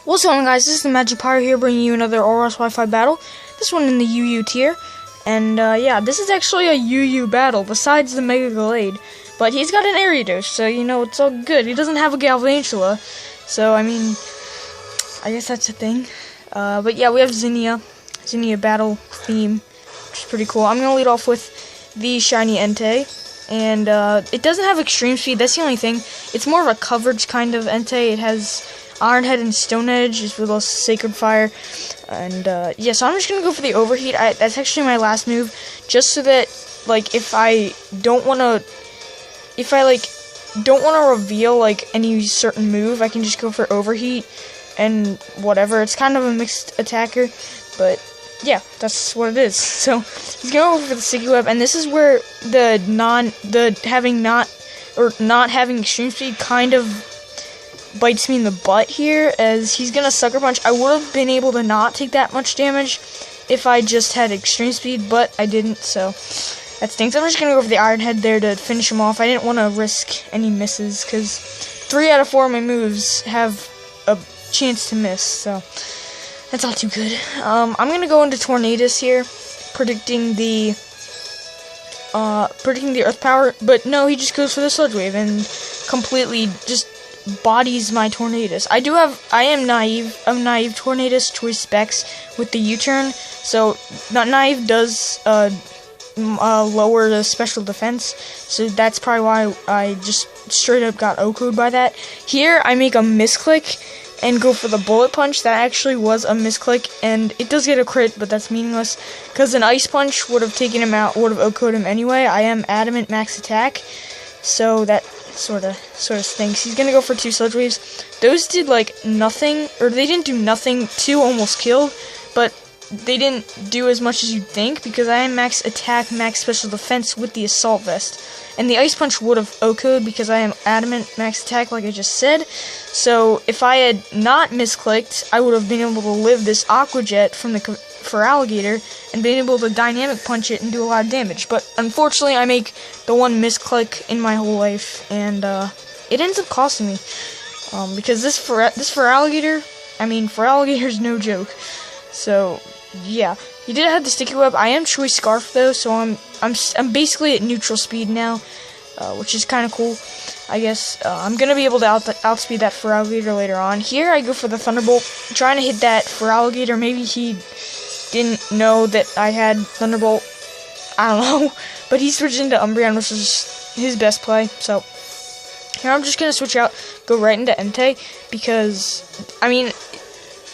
What's going on, guys? This is the Magic Pyro here, bringing you another ORAS Wi-Fi battle. This one in the UU tier. And, yeah, this is actually a UU battle, besides the Mega Glade. But he's got an Ariados, so, you know, it's all good. He doesn't have a Galvantula, so, I mean, I guess that's a thing. But, yeah, we have Zinnia battle theme, which is pretty cool. I'm going to lead off with the Shiny Entei. And, it doesn't have extreme speed, that's the only thing. It's more of a coverage kind of Entei. It has Iron Head and Stone Edge is with a Sacred Fire, and yeah, so I'm just gonna go for the Overheat. That's actually my last move, just so that if I don't wanna reveal any certain move, I can just go for Overheat and whatever. It's kind of a mixed attacker, but yeah, that's what it is. So he's gonna go for the Sticky Web, and this is where not having extreme speed kind of bites me in the butt here, as he's gonna Sucker Punch. I would have been able to not take that much damage if I just had extreme speed, but I didn't, so that stinks. I'm just gonna go for the Iron Head there to finish him off. I didn't want to risk any misses, because 3 out of 4 of my moves have a chance to miss, so that's not too good. I'm gonna go into Tornadus here, predicting the Earth Power, but no, he just goes for the Sludge Wave and completely just bodies my Tornadus. I am naive. I'm naive Tornadus choice specs with the U-turn, so not naive does lower the special defense, so that's probably why I just straight up got O-code by that. Here I make a misclick and go for the Bullet Punch. That actually was a misclick, and it does get a crit, but that's meaningless because an Ice Punch would have taken him out, would have O-coded him anyway. I am Adamant max attack, so that sort of stinks. He's gonna go for 2 Sludge Waves. Those did nothing, or they didn't do nothing. 2 almost killed, but they didn't do as much as you'd think, because I am max attack, max special defense with the Assault Vest. And the Ice Punch would have O-code because I am Adamant max attack, like I just said. So if I had not misclicked, I would have been able to live this Aqua Jet from the Feraligatr and been able to Dynamic Punch it and do a lot of damage. But unfortunately, I make the one misclick in my whole life, and it ends up costing me. Because this Feraligatr, Feraligator's no joke. So yeah, he did have the Sticky Web. I am Choice Scarf though, so I'm basically at neutral speed now, which is kind of cool, I guess. I'm gonna be able to outspeed that Feraligatr later on. Here I go for the Thunderbolt, trying to hit that Feraligatr. Maybe he didn't know that I had Thunderbolt. I don't know, but he switched into Umbreon, which is his best play. So here I'm just gonna switch out, go right into Entei, because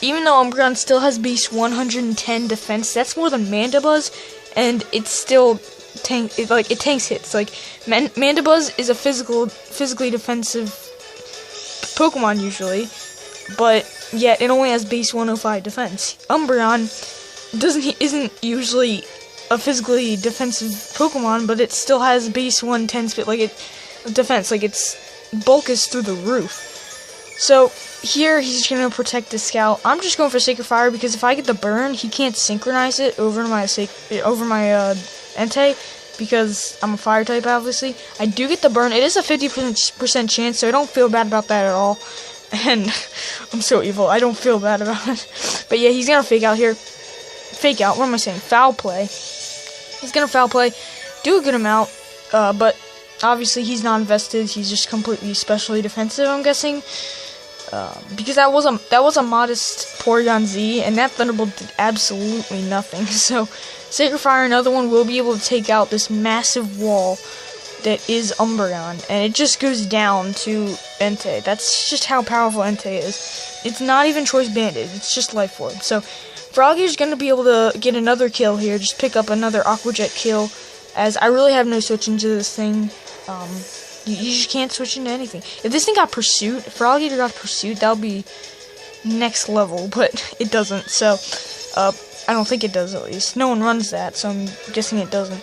even though Umbreon still has base 110 defense, that's more than Mandibuzz, and it's still it tanks hits. Mandibuzz is a physically defensive Pokemon usually, but yet it only has base 105 defense. Umbreon isn't usually a physically defensive Pokemon, but it still has base 110 defense. Its bulk is through the roof. So here he's gonna protect the Scout. I'm just going for Sacred Fire, because if I get the burn, he can't synchronize it over my Entei, because I'm a fire type, obviously. I do get the burn. It is a 50% chance, so I don't feel bad about that at all. And I'm so evil. I don't feel bad about it. But yeah, he's gonna Fake Out here. Fake Out. What am I saying? Foul Play. He's gonna Foul Play, do a good amount, but obviously he's not invested. He's just completely specially defensive, I'm guessing. Because that was a modest Porygon Z, and that Thunderbolt did absolutely nothing. So Sacred Fire, another one, will be able to take out this massive wall that is Umbreon, and it just goes down to Entei. That's just how powerful Entei is. It's not even Choice Banded, it's just Life Orb. So Feraligator's gonna be able to get another kill here, just pick up another Aqua Jet kill, as I really have no switch into this thing. You just can't switch into anything. If this thing got Pursuit, if Feraligatr got Pursuit, that would be next level, but it doesn't, so, I don't think it does, at least. No one runs that, so I'm guessing it doesn't.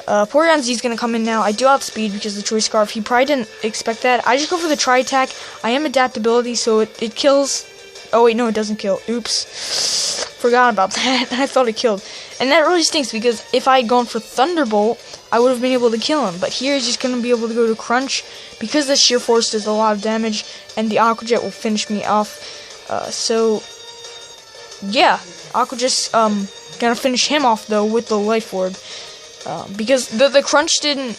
Porygon Z's gonna come in now. I do outspeed because of the Choice Scarf. He probably didn't expect that. I just go for the Tri-Attack. I am Adaptability, so it kills. Oh wait, no, it doesn't kill. Oops. Forgot about that. I thought it killed. And that really stinks, because if I had gone for Thunderbolt, I would have been able to kill him. But here he's just going to be able to go to Crunch, because the Sheer Force does a lot of damage, and the Aqua Jet will finish me off. So yeah, Aqua just gonna finish him off though with the Life Orb, because the Crunch didn't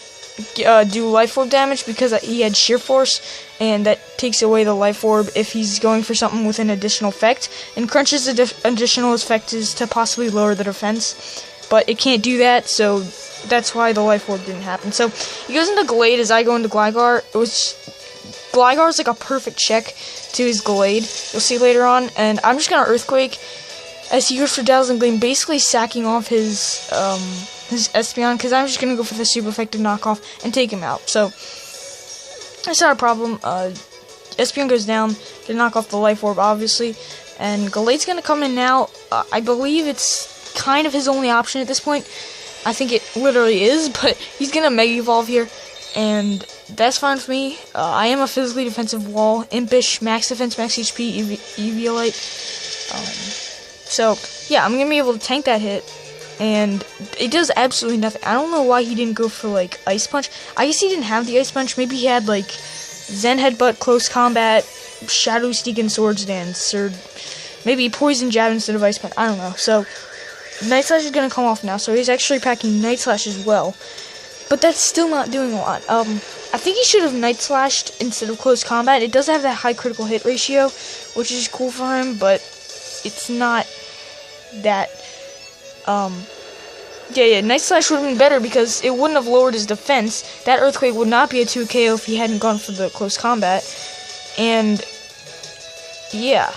do Life Orb damage because he had Sheer Force, and that takes away the Life Orb if he's going for something with an additional effect. And Crunch's additional effect is to possibly lower the defense, but it can't do that, so that's why the Life Orb didn't happen. So he goes into Glade as I go into Gligar. Gligar is like a perfect check to his Glade. You'll see later on, and I'm just gonna Earthquake as he goes for Dazzling Gleam, basically sacking off his Espeon, because I'm just gonna go for the super effective knockoff and take him out. So that's not a problem. Espeon goes down to knock off the Life Orb, obviously, and Glade's gonna come in now. I believe it's kind of his only option at this point. I think it literally is, but he's gonna Mega Evolve here, and that's fine for me. I am a physically defensive wall, Impish, max defense, max HP, Eviolite. So yeah, I'm gonna be able to tank that hit, and it does absolutely nothing. I don't know why he didn't go for like Ice Punch. I guess he didn't have the Ice Punch. Maybe he had like Zen Headbutt, Close Combat, Shadow Sneak, and Swords Dance, or maybe Poison Jab instead of Ice Punch. I don't know. So Night Slash is gonna come off now. So he's actually packing Night Slash as well, but that's still not doing a lot. I think he should have Night Slashed instead of Close Combat. It does have that high critical hit ratio, which is cool for him, but it's not that. Yeah, Night Slash would have been better because it wouldn't have lowered his defense. That Earthquake would not be a 2 KO if he hadn't gone for the Close Combat. And yeah,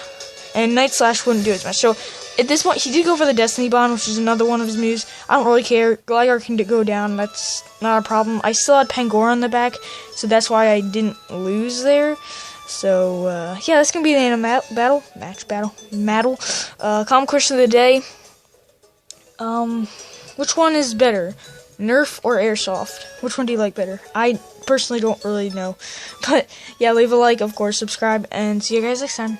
and Night Slash wouldn't do as much. So at this point, he did go for the Destiny Bond, which is another one of his moves. I don't really care. Gligar can go down. That's not a problem. I still had Pangoro on the back, so that's why I didn't lose there. So yeah, that's gonna be the end of battle. Common question of the day: which one is better, Nerf or Airsoft? Which one do you like better? I personally don't really know, but yeah, leave a like, of course, subscribe, and see you guys next time.